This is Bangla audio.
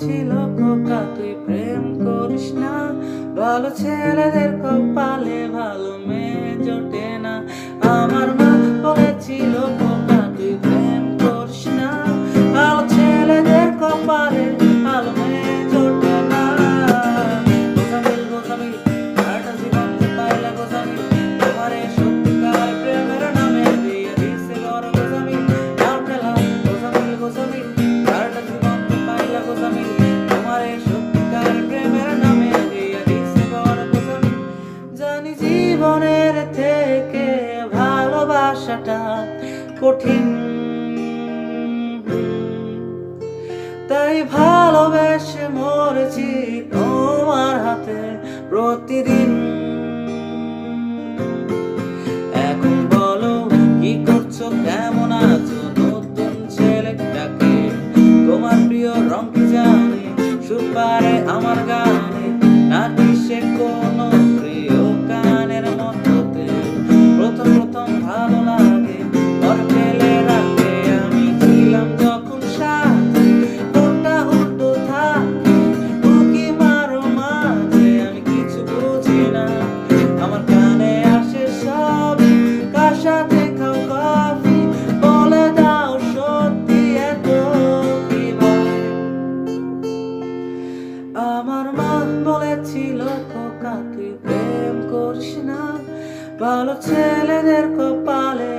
বলেছিল খোকা তুই প্রেম করিস না, ভালো ছেলেদের কপালে ভালো মেয়ে জোটে না। আমার মা বলেছিল খোকা তুই প্রেম করিস না, ভালো ছেলেদের কপালে ভালো মেয়ে জোটে না। গোজামিল গোজামিল সারাটা জীবন যে পাইলা গোজামিল, তোমারে সত্যিকার প্রেমের নামে দিয়ে দিছে বড় গোজামিল। নাও ঠেলা গোজামিল গোজামিল সারাটা জীবন যে পাইলা গোজামিল, তোমারে সত্যিকার প্রেমের নামে দিয়ে দিছে বড় গোজামিল। জানি জীবনের থেকে ভালোবাসাটা কঠিন, তাই ভালোবেসে মরেছি তোমার হাতে প্রতিদিন। এখন বলো কি করছো, কেমন আছো, নতুন ছেলেটাকে তোমার প্রিয় রং কি জানে, সুর পারে আমার গানে নাকি সে কোনো প্রিয় গানের মধ্যে। প্রথম প্রথম ভালো লাগে ওর ফেলে রাখতে, আমি ছিলাম যখন সাথে ওটা উল্টো থাকে উকি মারো মাঝে, আমি কিছু বুঝি না আমার কানে আসে সবই। কার সাথে খাও কফি বলে দাও সত্যি এত কি ভয়। আমার মা বলেছিল খোকা তুই প্রেম করিস না, ভালো ছেলেদের কপালে